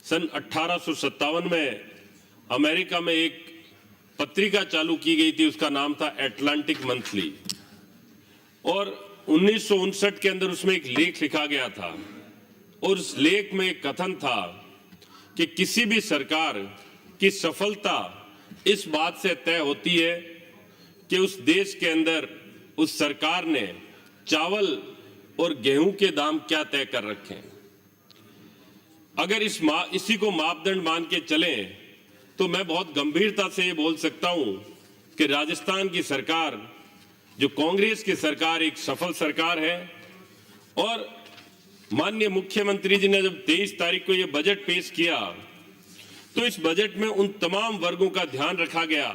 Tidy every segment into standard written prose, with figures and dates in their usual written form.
सन 1857 में अमेरिका में एक पत्रिका चालू की गई थी, उसका नाम था एटलांटिक मंथली। और 1959 के अंदर उसमें एक लेख लिखा गया था और उस लेख में एक कथन था कि किसी भी सरकार की सफलता इस बात से तय होती है कि उस देश के अंदर उस सरकार ने चावल और गेहूं के दाम क्या तय कर रखे हैं। अगर इसी को मापदंड मान के चलें तो मैं बहुत गंभीरता से ये बोल सकता हूं कि राजस्थान की सरकार, जो कांग्रेस की सरकार, एक सफल सरकार है। और माननीय मुख्यमंत्री जी ने जब 23 तारीख को ये बजट पेश किया तो इस बजट में उन तमाम वर्गों का ध्यान रखा गया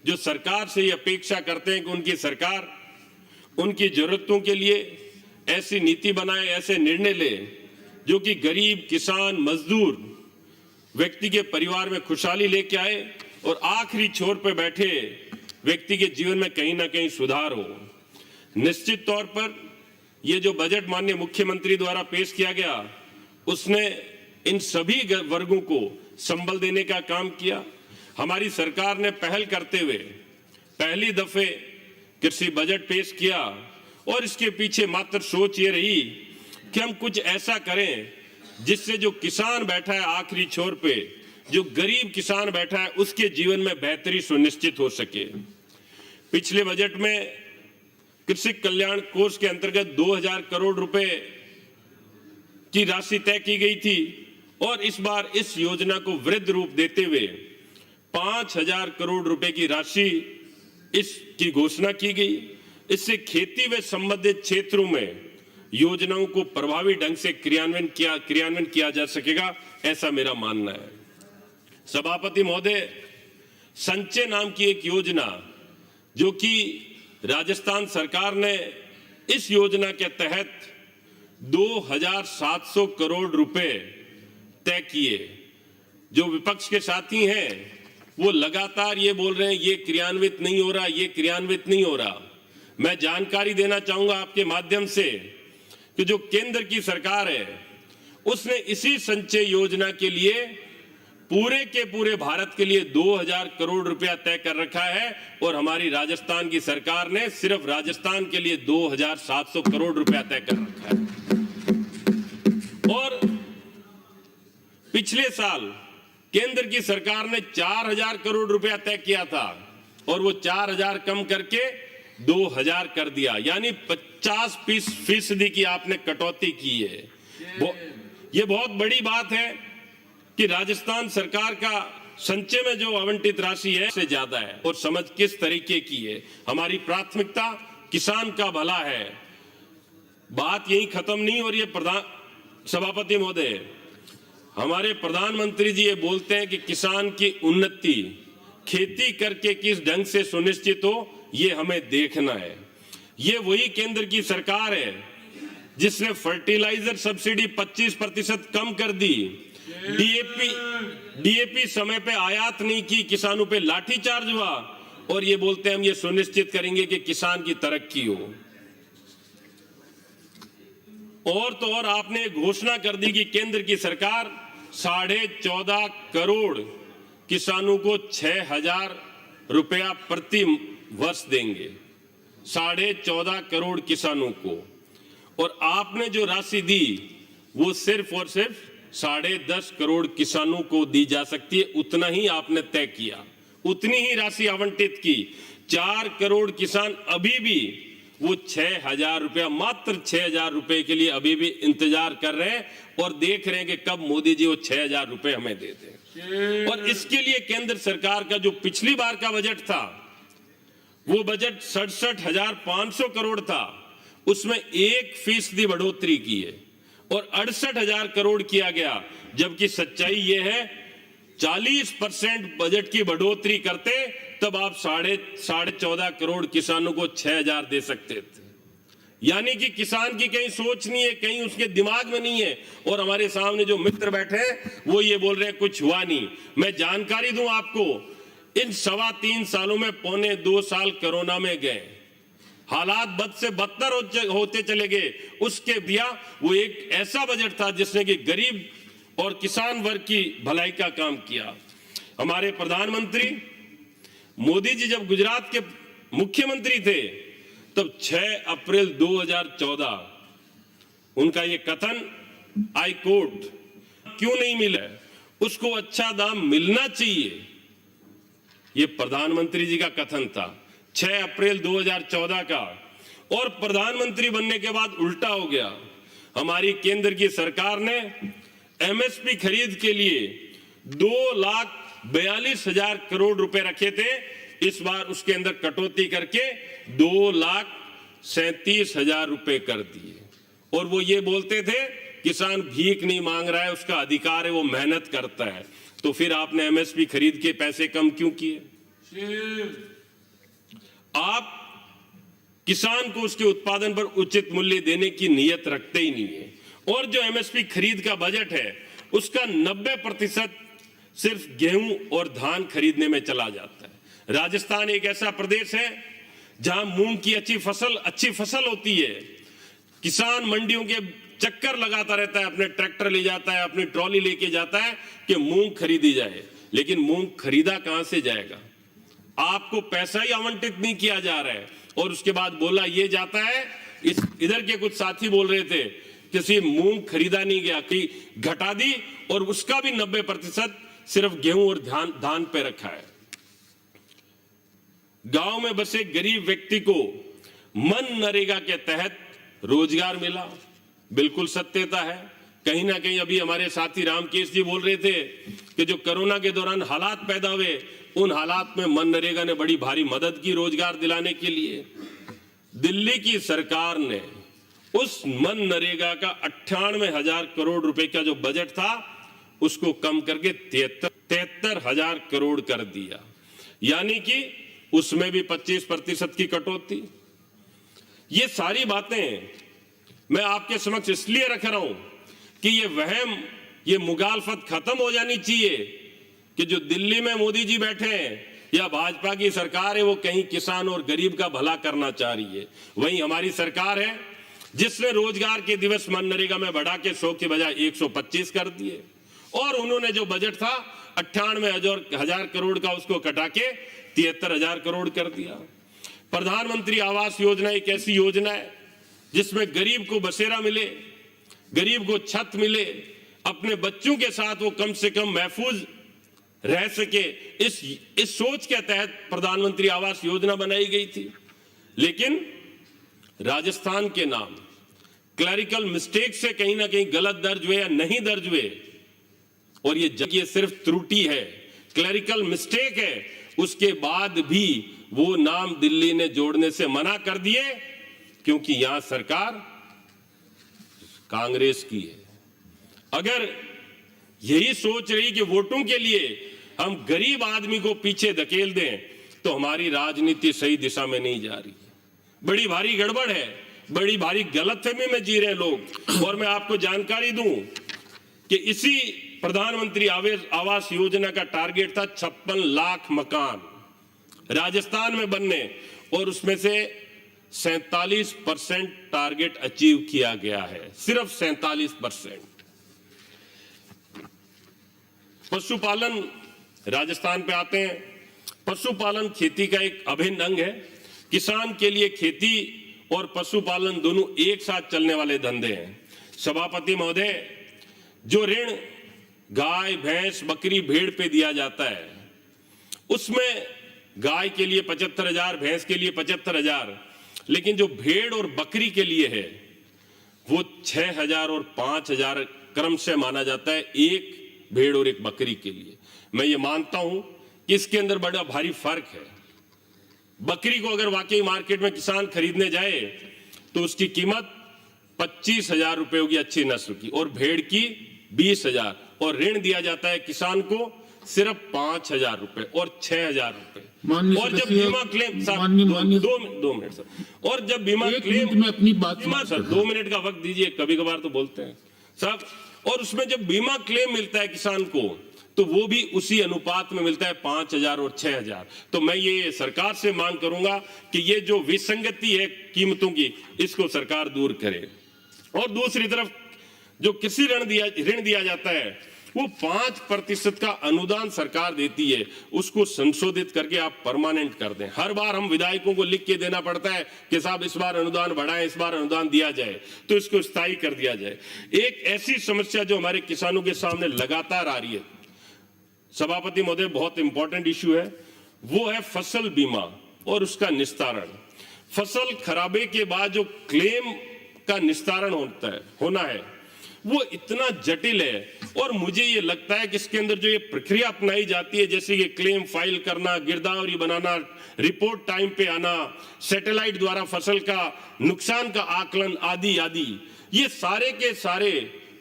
जो सरकार से ये अपेक्षा करते हैं कि उनकी सरकार उनकी जरूरतों के लिए ऐसी नीति बनाए, ऐसे निर्णय ले जो कि गरीब, किसान, मजदूर व्यक्ति के परिवार में खुशहाली लेके आए और आखिरी छोर पर बैठे व्यक्ति के जीवन में कहीं ना कहीं सुधार हो। निश्चित तौर पर यह जो बजट माननीय मुख्यमंत्री द्वारा पेश किया गया, उसने इन सभी वर्गों को संबल देने का काम किया। हमारी सरकार ने पहल करते हुए पहली दफे कृषि बजट पेश किया और इसके पीछे मात्र सोच ये रही कि हम कुछ ऐसा करें जिससे जो किसान बैठा है आखिरी छोर पे, जो गरीब किसान बैठा है, उसके जीवन में बेहतरी सुनिश्चित हो सके। पिछले बजट में कृषि कल्याण कोष के अंतर्गत 2000 करोड़ रुपए की राशि तय की गई थी और इस बार इस योजना को वृद्ध रूप देते हुए 5000 करोड़ रुपए की राशि इसकी घोषणा की गई। इससे खेती व संबंधित क्षेत्रों में योजनाओं को प्रभावी ढंग से क्रियान्वयन किया जा सकेगा, ऐसा मेरा मानना है। सभापति महोदय, संचय नाम की एक योजना जो कि राजस्थान सरकार ने इस योजना के तहत 2700 करोड़ रुपए तय किए। जो विपक्ष के साथी हैं वो लगातार ये बोल रहे हैं ये क्रियान्वित नहीं हो रहा, ये क्रियान्वित नहीं हो रहा। मैं जानकारी देना चाहूंगा आपके माध्यम से कि जो केंद्र की सरकार है उसने इसी संचय योजना के लिए पूरे के पूरे भारत के लिए 2000 करोड़ रुपया तय कर रखा है और हमारी राजस्थान की सरकार ने सिर्फ राजस्थान के लिए 2700 करोड़ रुपया तय कर रखा है। और पिछले साल केंद्र की सरकार ने 4000 करोड़ रुपया तय किया था और वो 4000 कम करके 2000 कर दिया, यानी 50% की आपने कटौती की है। ये बहुत बड़ी बात है कि राजस्थान सरकार का संचय में जो आवंटित राशि है से ज्यादा है और समझ किस तरीके की है। हमारी प्राथमिकता किसान का भला है। बात यही खत्म नहीं हो रही है। सभापति महोदय, हमारे प्रधानमंत्री जी ये बोलते हैं कि किसान की उन्नति खेती करके किस ढंग से सुनिश्चित हो, ये हमें देखना है। ये वही केंद्र की सरकार है जिसने फर्टिलाइजर सब्सिडी 25% कम कर दी, डीएपी समय पे आयात नहीं की, किसानों पे लाठीचार्ज हुआ और ये बोलते हैं हम ये सुनिश्चित करेंगे कि किसान की तरक्की हो। और तो और आपने घोषणा कर दी कि केंद्र की सरकार 14.5 करोड़ किसानों को 6000 रुपया प्रति वर्ष देंगे, 14.5 करोड़ किसानों को। और आपने जो राशि दी वो सिर्फ और सिर्फ 10.5 करोड़ किसानों को दी जा सकती है, उतना ही आपने तय किया, उतनी ही राशि आवंटित की। 4 करोड़ किसान अभी भी वो 6000 रुपया, मात्र 6000 रुपए के लिए अभी भी इंतजार कर रहे हैं और देख रहे हैं कि कब मोदी जी वो 6000 रुपए हमें दे दें। और इसके लिए केंद्र सरकार का जो पिछली बार का बजट था वो बजट 67,500 करोड़ था, उसमें 1% बढ़ोतरी की है और 68,000 करोड़ किया गया। जबकि सच्चाई ये है 40% बजट की बढ़ोतरी करते तब आप 14.5 करोड़ किसानों को 6000 दे सकते थे। यानी कि किसान की कहीं सोच नहीं है, कहीं उसके दिमाग में नहीं है। और हमारे सामने जो मित्र बैठे हैं वो ये बोल रहे हैं कुछ हुआ नहीं। मैं जानकारी दूं आपको, इन 3.25 सालों में 1.25 साल कोरोना में गए, हालात बद से बदतर होते चले गए। उसके दिया वो एक ऐसा बजट था जिसने कि गरीब और किसान वर्ग की भलाई का काम किया। हमारे प्रधानमंत्री मोदी जी जब गुजरात के मुख्यमंत्री थे तब 6 अप्रैल 2014 उनका ये कथन आई कोट क्यों नहीं मिला, उसको अच्छा दाम मिलना चाहिए, ये प्रधानमंत्री जी का कथन था 6 अप्रैल 2014 का। और प्रधानमंत्री बनने के बाद उल्टा हो गया। हमारी केंद्र की सरकार ने एमएसपी खरीद के लिए 2,42,000 करोड़ रुपए रखे थे। इस बार उसके अंदर कटौती करके 2,37,000 रुपए कर दिए। और वो ये बोलते थे किसान भीख नहीं मांग रहा है, उसका अधिकार है, वो मेहनत करता है। तो फिर आपने एमएसपी खरीद के पैसे कम क्यों किए? आप किसान को उसके उत्पादन पर उचित मूल्य देने की नीयत रखते ही नहीं है। और जो एमएसपी खरीद का बजट है उसका 90% सिर्फ गेहूं और धान खरीदने में चला जाता है। राजस्थान एक ऐसा प्रदेश है जहां मूंग की अच्छी फसल होती है। किसान मंडियों के चक्कर लगाता रहता है, अपने ट्रैक्टर ले जाता है, अपनी ट्रॉली लेके जाता है कि मूंग खरीदी जाए, लेकिन मूंग खरीदा कहां से जाएगा? आपको पैसा ही आवंटित नहीं किया जा रहा है। और उसके बाद बोला ये जाता है, इधर के कुछ साथी बोल रहे थे किसी मूंग खरीदा नहीं गया, कि घटा दी और उसका भी 90% सिर्फ गेहूं और धान पे रखा है। गांव में बसे गरीब व्यक्ति को मनरेगा के तहत रोजगार मिला, बिल्कुल सत्यता है। कहीं ना कहीं अभी हमारे साथी रामकेश जी बोल रहे थे कि जो कोरोना के दौरान हालात पैदा हुए, उन हालात में मनरेगा ने बड़ी भारी मदद की रोजगार दिलाने के लिए। दिल्ली की सरकार ने उस मनरेगा का 98,000 करोड़ रुपए का जो बजट था उसको कम करके 73,000 करोड़ कर दिया, यानी कि उसमें भी 25% की कटौती। ये सारी बातें मैं आपके समक्ष इसलिए रख रहा हूं कि ये वहम, ये मुगालफत खत्म हो जानी चाहिए कि जो दिल्ली में मोदी जी बैठे हैं या भाजपा की सरकार है वो कहीं किसान और गरीब का भला करना चाह रही है। वहीं हमारी सरकार है जिसने रोजगार के दिवस मनरेगा में बढ़ा के 100 की बजाय 125 कर दिए। और उन्होंने जो बजट था 98,000 करोड़ का उसको कटा के 73,000 करोड़ कर दिया। प्रधानमंत्री आवास योजना एक ऐसी योजना है जिसमें गरीब को बसेरा मिले, गरीब को छत मिले, अपने बच्चों के साथ वो कम से कम महफूज रह सके। इस सोच के तहत प्रधानमंत्री आवास योजना बनाई गई थी। लेकिन राजस्थान के नाम क्लरिकल मिस्टेक से कहीं ना कहीं गलत दर्ज हुए या नहीं दर्ज हुए, और ये सिर्फ त्रुटि है, क्लरिकल मिस्टेक है, उसके बाद भी वो नाम दिल्ली ने जोड़ने से मना कर दिए क्योंकि यहां सरकार कांग्रेस की है। अगर यही सोच रही कि वोटों के लिए हम गरीब आदमी को पीछे धकेल दें तो हमारी राजनीति सही दिशा में नहीं जा रही है। बड़ी भारी गड़बड़ है, बड़ी भारी गलतफहमी में जी रहे लोग। और मैं आपको जानकारी दूं कि इसी प्रधानमंत्री आवास योजना का टारगेट था 56 लाख मकान राजस्थान में बनने, और उसमें से 47% टारगेट अचीव किया गया है, सिर्फ 47%। पशुपालन, राजस्थान पे आते हैं। पशुपालन खेती का एक अभिन्न अंग है। किसान के लिए खेती और पशुपालन दोनों एक साथ चलने वाले धंधे हैं। सभापति महोदय, जो ऋण गाय, भैंस, बकरी, भेड़ पे दिया जाता है उसमें गाय के लिए 75,000, भैंस के लिए 75,000, लेकिन जो भेड़ और बकरी के लिए है वो 6,000 और 5,000 क्रम से माना जाता है, एक भेड़ और एक बकरी के लिए। मैं ये मानता हूं कि इसके अंदर बड़ा भारी फर्क है। बकरी को अगर वाकई मार्केट में किसान खरीदने जाए तो उसकी कीमत 25,000 रुपए होगी अच्छी नस्ल की, और भेड़ की 20,000, और ऋण दिया जाता है किसान को सिर्फ 5,000 रुपए और 6,000 रुपए। और जब बीमा क्लेम, दो मिनट सर, और जब बीमा क्लेम में अपनी बात सर 2 मिनट का वक्त दीजिए, कभी कभार तो बोलते हैं साहब। और उसमें जब बीमा क्लेम मिलता है किसान को तो वो भी उसी अनुपात में मिलता है, 5,000 और 6,000। तो मैं ये सरकार से मांग करूंगा कि ये जो विसंगति है कीमतों की, इसको सरकार दूर करे। और दूसरी तरफ जो कृषि ऋण दिया जाता है वो 5% का अनुदान सरकार देती है, उसको संशोधित करके आप परमानेंट कर दें। हर बार हम विधायकों को लिख के देना पड़ता है कि साहब इस बार अनुदान बढ़ाएं, इस बार अनुदान दिया जाए, तो इसको स्थायी कर दिया जाए। एक ऐसी समस्या जो हमारे किसानों के सामने लगातार आ रही है सभापति महोदय, बहुत इंपॉर्टेंट इश्यू है, वो है फसल बीमा और उसका निस्तारण। फसल खराबे के बाद जो क्लेम का निस्तारण होना है वो इतना जटिल है, और मुझे ये लगता है कि इसके अंदर जो ये प्रक्रिया अपनाई जाती है, जैसे ये क्लेम फाइल करना, गिरदावरी बनाना, रिपोर्ट टाइम पे आना, सैटेलाइट द्वारा फसल का नुकसान का आकलन आदि आदि, ये सारे के सारे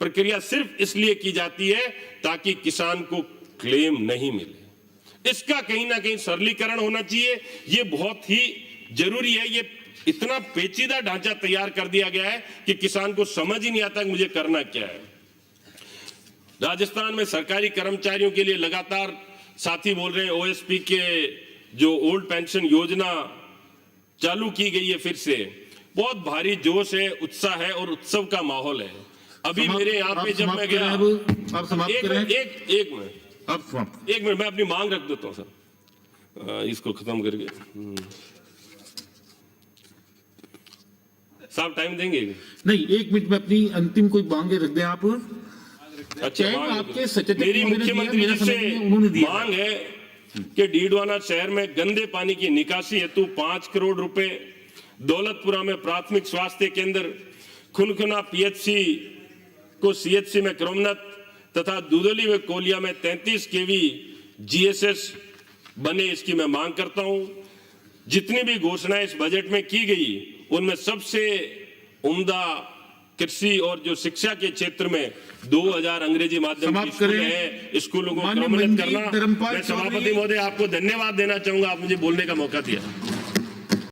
प्रक्रिया सिर्फ इसलिए की जाती है ताकि किसान को क्लेम नहीं मिले। इसका कहीं ना कहीं सरलीकरण होना चाहिए, ये बहुत ही जरूरी है। ये इतना पेचीदा ढांचा तैयार कर दिया गया है कि किसान को समझ ही नहीं आता कि मुझे करना क्या है। राजस्थान में सरकारी कर्मचारियों के लिए लगातार साथी बोल रहे हैं ओएसपी के जो ओल्ड पेंशन योजना चालू की गई है, फिर से बहुत भारी जोश है, उत्साह है और उत्सव का माहौल है। अभी मेरे यहाँ पे जब मैं गया, एक मिनट मैं अपनी मांग रख देता हूँ सर, इसको खत्म करके साहब टाइम देंगे? नहीं, 1 मिनट में अपनी अंतिम कोई मांगे रख दें आप। अच्छा, आपके सचेतक मेरी मुख्यमंत्री जी से मांग है कि डीडवाना शहर में गंदे पानी की निकासी हेतु 5 करोड़ रुपए, दौलतपुरा में प्राथमिक स्वास्थ्य केंद्र, खुनखुना पीएचसी को सीएचसी में क्रमोन्नत तथा दुधौली व कोलिया में 33 केवी जीएसएस बने, इसकी मैं मांग करता हूं। जितनी भी घोषणाएं इस बजट में की गई उनमें सबसे उम्दा कृषि और जो शिक्षा के क्षेत्र में 2000 अंग्रेजी माध्यम की स्कूल है, स्कूलों को क्रमोन्नत करना। मैं सभापति महोदय आपको धन्यवाद देना चाहूंगा, आप मुझे बोलने का मौका दिया।